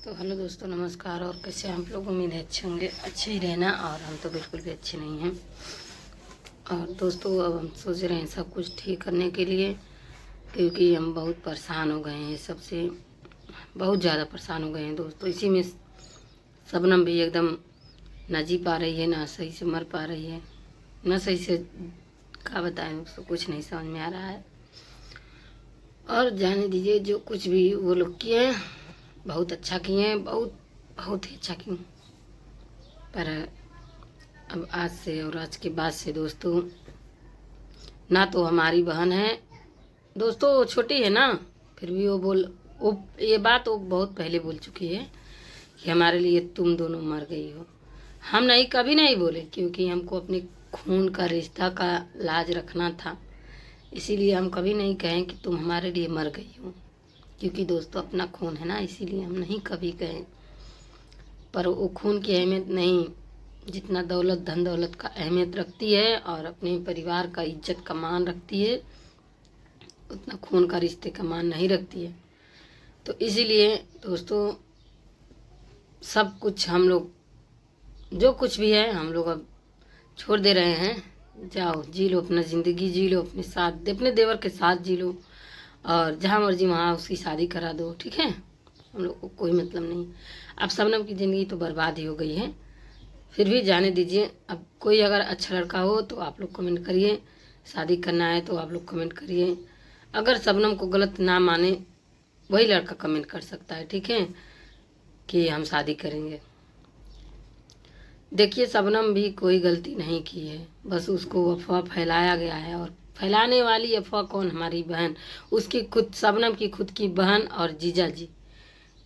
तो हेलो दोस्तों, नमस्कार। और कैसे आप लोग? उम्मीद है अच्छे होंगे, अच्छे ही रहना। और हम तो बिल्कुल भी अच्छे नहीं हैं। और दोस्तों, अब हम सोच रहे हैं सब कुछ ठीक करने के लिए, क्योंकि हम बहुत परेशान हो गए हैं सबसे, बहुत ज़्यादा परेशान हो गए हैं दोस्तों। इसी में शबनम भी एकदम ना जी पा रही है, ना सही से मर पा रही है, ना सही से क्या बताएं दोस्तों, कुछ नहीं समझ में आ रहा है। और जाने दीजिए, जो कुछ भी वो लोग किए हैं बहुत अच्छा किए हैं, बहुत बहुत ही अच्छा किए। पर अब आज से और आज के बाद से दोस्तों, ना तो हमारी बहन है दोस्तों, वो छोटी है ना, फिर भी वो ये बात वो बहुत पहले बोल चुकी है कि हमारे लिए तुम दोनों मर गई हो। हम नहीं, कभी नहीं बोले, क्योंकि हमको अपने खून का रिश्ता का लाज रखना था। इसीलिए हम कभी नहीं कहें कि तुम हमारे लिए मर गई हो, क्योंकि दोस्तों अपना खून है ना, इसीलिए हम नहीं कभी कहें। पर वो खून की अहमियत नहीं जितना दौलत, धन दौलत का अहमियत रखती है और अपने परिवार का इज्जत का मान रखती है, उतना खून का रिश्ते का मान नहीं रखती है। तो इसीलिए दोस्तों, सब कुछ हम लोग, जो कुछ भी है हम लोग अब छोड़ दे रहे हैं। जाओ जी लो, अपना ज़िंदगी जी लो, अपने साथ, अपने देवर के साथ जी लो, और जहाँ मर्जी वहाँ उसकी शादी करा दो, ठीक है। हम लोग को कोई मतलब नहीं। अब शबनम की ज़िंदगी तो बर्बाद ही हो गई है, फिर भी जाने दीजिए। अब कोई अगर अच्छा लड़का हो तो आप लोग कमेंट करिए, शादी करना है तो आप लोग कमेंट करिए। अगर शबनम को गलत ना माने वही लड़का कमेंट कर सकता है, ठीक है, कि हम शादी करेंगे। देखिए, शबनम भी कोई गलती नहीं की है, बस उसको अफवाह फैलाया गया है। और फैलाने वाली अफवाह कौन? हमारी बहन, उसकी खुद, शबनम की खुद की बहन और जीजा जी।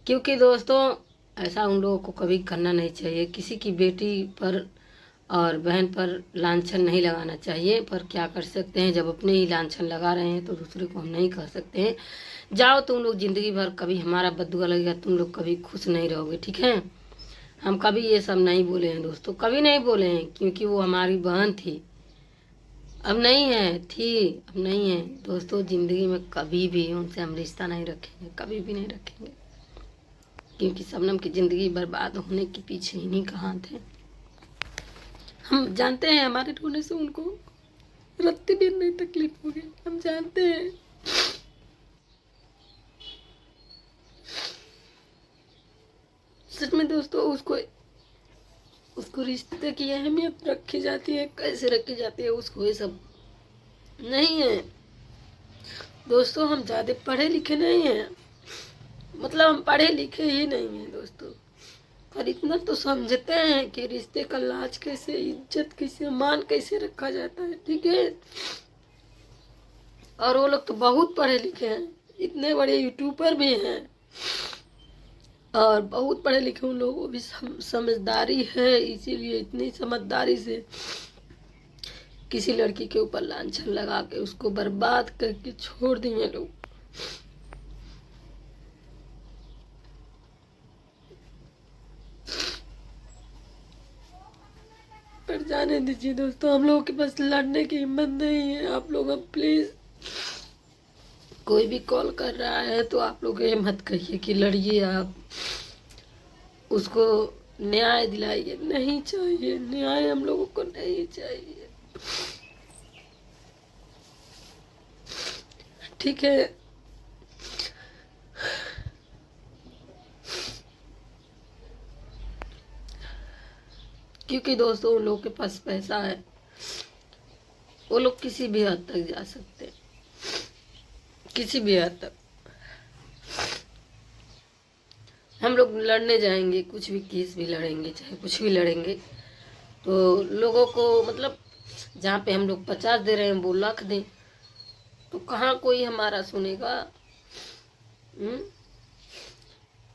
क्योंकि दोस्तों, ऐसा उन लोगों को कभी करना नहीं चाहिए। किसी की बेटी पर और बहन पर लांछन नहीं लगाना चाहिए। पर क्या कर सकते हैं, जब अपने ही लांछन लगा रहे हैं तो दूसरे को हम नहीं कह सकते हैं। जाओ तुम लोग, ज़िंदगी भर कभी हमारा बद्दुआ लगेगा, तुम लोग कभी खुश नहीं रहोगे, ठीक है। हम कभी ये सब नहीं बोले हैं दोस्तों, कभी नहीं बोले हैं, क्योंकि वो हमारी बहन थी, अब नहीं है, थी, अब नहीं है दोस्तों। ज़िंदगी में कभी भी उनसे हम रिश्ता नहीं रखेंगे, कभी भी नहीं रखेंगे, क्योंकि शबनम की ज़िंदगी बर्बाद होने के पीछे इन्हीं का हाथ है। हम जानते हैं हमारे रोने से उनको रत्ती भी नहीं तकलीफ होगी, हम जानते हैं। सच में दोस्तों, उसको उसको रिश्ते की अहमियत रखी जाती है, कैसे रखी जाती है उसको ये सब नहीं है दोस्तों। हम ज़्यादा पढ़े लिखे नहीं हैं, मतलब हम पढ़े लिखे ही नहीं हैं दोस्तों, पर इतना तो समझते हैं कि रिश्ते का लाज कैसे, इज्जत कैसे, मान कैसे रखा जाता है, ठीक है। और वो लोग तो बहुत पढ़े लिखे हैं, इतने बड़े यूट्यूबर भी हैं, और बहुत पढ़े लिखे उन लोगों को भी समझदारी है, इसीलिए इतनी समझदारी से किसी लड़की के ऊपर लांछन लगा के उसको बर्बाद करके छोड़ दिए लोग। पर जाने दीजिए दोस्तों, हम लोगों के पास लड़ने की हिम्मत नहीं है। आप लोग अब प्लीज, कोई भी कॉल कर रहा है तो आप लोग ये मत कहिए कि लड़िए, आप उसको न्याय दिलाइए, नहीं चाहिए न्याय, हम लोगों को नहीं चाहिए, ठीक है। क्योंकि दोस्तों उन लोगों के पास पैसा है, वो लोग किसी भी हद तक जा सकते हैं, किसी भी हद तक। हम लोग लड़ने जाएंगे, कुछ भी केस भी लड़ेंगे, चाहे कुछ भी लड़ेंगे, तो लोगों को मतलब जहाँ पे हम लोग 50 दे रहे हैं वो लाख दें, तो कहाँ कोई हमारा सुनेगा।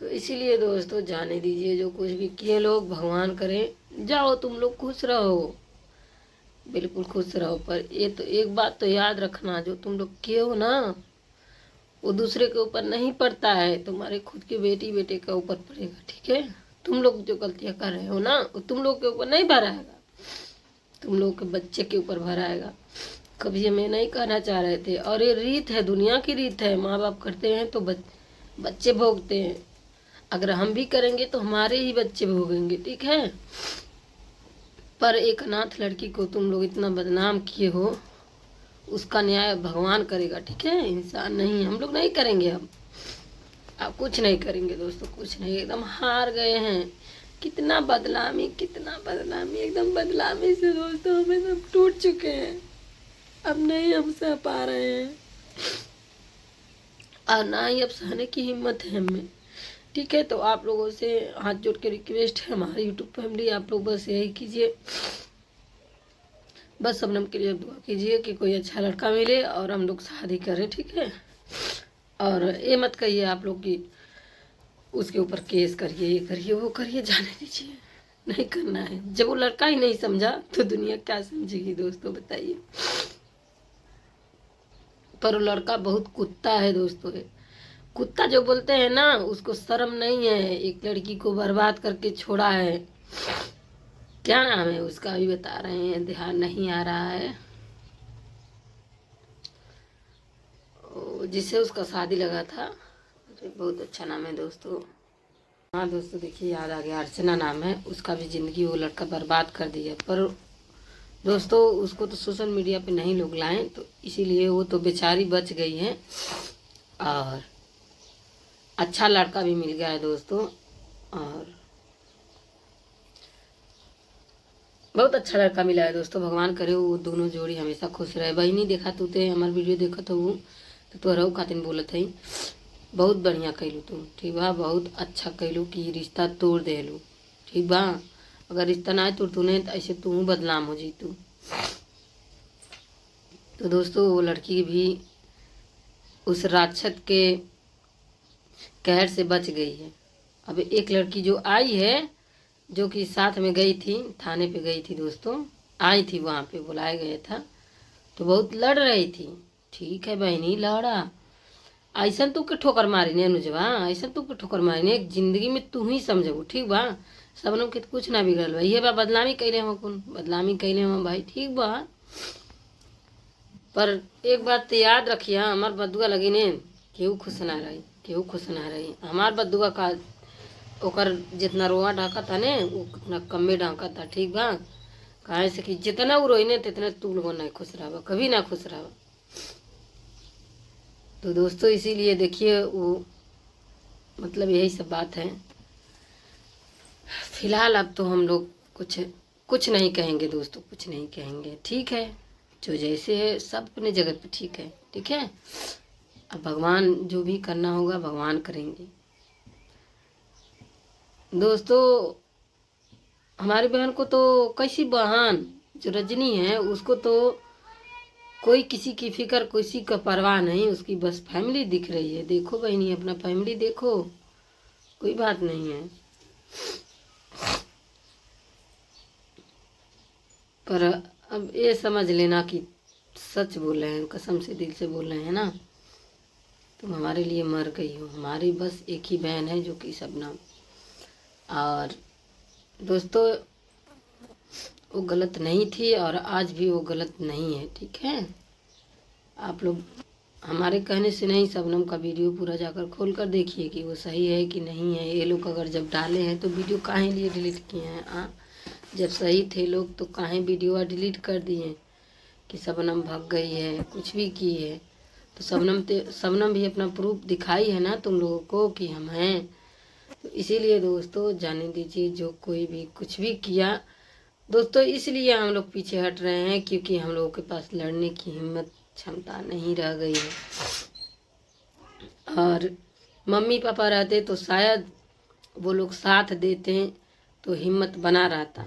तो इसीलिए दोस्तों, जाने दीजिए, जो कुछ भी किए लोग, भगवान करें जाओ तुम लोग खुश रहो, बिल्कुल खुश रहो। पर ये तो एक बात तो याद रखना, जो तुम लोग किए हो ना, वो दूसरे के ऊपर नहीं पड़ता है, तुम्हारे खुद के बेटी बेटे के ऊपर पड़ेगा, ठीक है। तुम लोग जो गलतियां कर रहे हो ना, वो तुम लोग के ऊपर नहीं भराएगा, तुम लोग के बच्चे के ऊपर भराएगा। कभी हम ये नहीं कहना चाह रहे थे, और ये रीत है, दुनिया की रीत है, माँ बाप करते हैं तो बच्चे भोगते हैं। अगर हम भी करेंगे तो हमारे ही बच्चे भोगेंगे, ठीक है। पर एक अनाथ लड़की को तुम लोग इतना बदनाम किए हो, उसका न्याय भगवान करेगा, ठीक है, इंसान नहीं, हम लोग नहीं करेंगे। अब आप कुछ नहीं करेंगे दोस्तों, कुछ नहीं, एकदम हार गए हैं। कितना बदनामी, एकदम बदनामी से दोस्तों हमें सब टूट चुके हैं। अब नहीं हम सह पा रहे हैं और ना ही अब सहने की हिम्मत है हमें, ठीक है। तो आप लोगों से हाथ जोड़ के रिक्वेस्ट है, हमारी यूट्यूब फैमिली, आप लोग बस यही कीजिए, बस शबनम के लिए दुआ कीजिए कि कोई अच्छा लड़का मिले और हम लोग शादी करें, ठीक है। और ये मत कहिए आप लोग कि उसके ऊपर केस करिए, ये करिए, वो करिए, जाने दीजिए, नहीं करना है। जब वो लड़का ही नहीं समझा तो दुनिया क्या समझेगी दोस्तों, बताइए। पर वो लड़का बहुत कुत्ता है दोस्तों, कुत्ता जो बोलते हैं ना, उसको शर्म नहीं है, एक लड़की को बर्बाद करके छोड़ा है। क्या नाम है उसका अभी बता रहे हैं, ध्यान नहीं आ रहा है, जिससे उसका शादी लगा था, बहुत अच्छा नाम है दोस्तों। हाँ दोस्तों देखिए याद आ गया, अर्चना नाम है उसका, भी ज़िंदगी वो लड़का बर्बाद कर दिया। पर दोस्तों उसको तो सोशल मीडिया पे नहीं लोग लाएं, तो इसीलिए वो तो बेचारी बच गई है और अच्छा लड़का भी मिल गया है दोस्तों। और बहुत अच्छा लड़का मिला है दोस्तों, भगवान करे वो दोनों जोड़ी हमेशा खुश रहे। बहनी देखा तू ते हमार वीडियो देखा तो वो तो तोहरा खातिन बोलत है, बहुत बढ़िया कैलू तू, ठीक बा, बहुत अच्छा कैलू कि रिश्ता तोड़ देलू, ठीक बा। अगर रिश्ता ना तोड़ तूने तो ऐसे तू बदनाम हो जीतू। तो दोस्तों वो लड़की भी उस राक्षस के कहर से बच गई है। अब एक लड़की जो आई है, जो कि साथ में गई थी, थाने पे गई थी दोस्तों, आई थी वहाँ पे बुलाया गया था, तो बहुत लड़ रही थी, ठीक है बहनी, लड़ा ऐसा तू के ठोकर मारी ने अनुजवा, ऐसा तू के ठोकर मारी ने, जिंदगी में तू ही समझबू, ठीक बा। सबनों के कुछ ना बिगड़ल बा, ये बा बदनामी कैले हम, कौन बदनामी कैले हम भाई, ठीक बा। पर एक बात तो याद रखिए, हमार बदुआ लगी ने केहू खुश ना रही, केहू खुश ना रही। हमार बदुआ का ओकर जितना रोआ ढाका था ने उतना कमे ढाका था, ठीक बा। काहे से कि जितना वो रोई ने तितने तू लोगों नहीं खुश रहा, कभी ना खुश रहा। तो दोस्तों इसीलिए देखिए वो मतलब यही सब बात है। फिलहाल अब तो हम लोग कुछ नहीं कहेंगे दोस्तों, कुछ नहीं कहेंगे, ठीक है। जो जैसे है सब अपने जगह पे ठीक है, ठीक है। अब भगवान जो भी करना होगा भगवान करेंगे दोस्तों। हमारी बहन को तो कैसी बहन जो रजनी है, उसको तो कोई किसी की फिक्र, किसी का परवाह नहीं, उसकी बस फैमिली दिख रही है। देखो बहनी अपना फैमिली देखो, कोई बात नहीं है। पर अब ये समझ लेना कि सच बोल रहे हैं, कसम से दिल से बोल रहे हैं ना, तुम हमारे लिए मर गई हो। हमारी बस एक ही बहन है जो कि शबनम। और दोस्तों वो गलत नहीं थी और आज भी वो गलत नहीं है, ठीक है। आप लोग हमारे कहने से नहीं, शबनम का वीडियो पूरा जाकर खोल कर देखिए कि वो सही है कि नहीं है। ये लोग अगर जब डाले हैं तो वीडियो काहे लिए डिलीट किए हैं, जब सही थे लोग तो काहे वीडियो डिलीट कर दिए कि शबनम भाग गई है, कुछ भी की है। तो शबनम भी अपना प्रूफ दिखाई है ना तुम लोगों को कि हम हैं। तो इसीलिए दोस्तों जाने दीजिए, जो कोई भी कुछ भी किया दोस्तों, इसलिए हम लोग पीछे हट रहे हैं क्योंकि हम लोगों के पास लड़ने की हिम्मत क्षमता नहीं रह गई है। और मम्मी पापा रहते तो शायद वो लोग साथ देते तो हिम्मत बना रहता।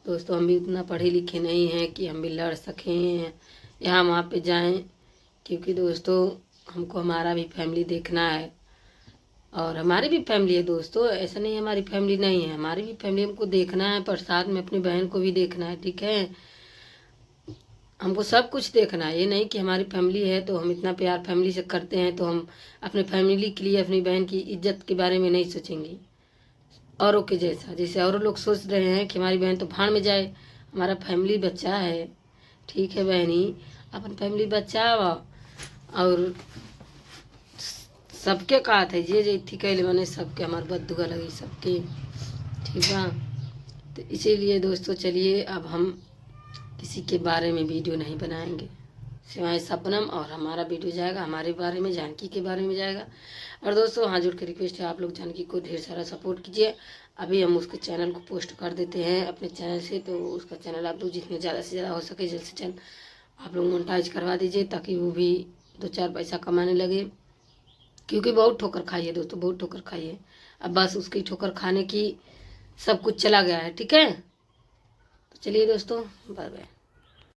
दोस्तों हम भी उतना पढ़े लिखे नहीं हैं कि हम भी लड़ सकें, यहाँ वहाँ पे जाएं, क्योंकि दोस्तों हमको हमारा भी फैमिली देखना है। और हमारी भी फैमिली है दोस्तों, ऐसा नहीं हमारी फैमिली नहीं है, हमारी भी फैमिली हमको देखना है, पर साथ में अपनी बहन को भी देखना है, ठीक है। हमको सब कुछ देखना है, ये नहीं कि हमारी फैमिली है तो हम इतना प्यार फैमिली से करते हैं तो हम अपने फैमिली के लिए अपनी बहन की इज्जत के बारे में नहीं सोचेंगे औरों के जैसा। जैसे और लोग सोच रहे हैं कि हमारी बहन तो भाड़ में जाए, हमारा फैमिली बच्चा है, ठीक है बहनी, अपन फैमिली बचाओ और सबके कहा था जे थी कैले बने सबके हमारे बदुआ लगी सबके, ठीक है। तो इसीलिए दोस्तों चलिए अब हम किसी के बारे में वीडियो नहीं बनाएंगे सिवाय सपनम, और हमारा वीडियो जाएगा हमारे बारे में, जानकी के बारे में जाएगा। और दोस्तों हाथ जोड़ के रिक्वेस्ट है आप लोग जानकी को ढेर सारा सपोर्ट कीजिए। अभी हम उसके चैनल को पोस्ट कर देते हैं अपने चैनल से, तो उसका चैनल आप लोग जितने ज़्यादा से ज़्यादा हो सके जल्द से जल्द आप लोग मोनेटाइज करवा दीजिए, ताकि वो भी 2-4 पैसा कमाने लगे, क्योंकि बहुत ठोकर खाई है दोस्तों, बहुत ठोकर खाई है। अब बस उसकी ठोकर खाने की सब कुछ चला गया है, ठीक है। तो चलिए दोस्तों, बाय बाय।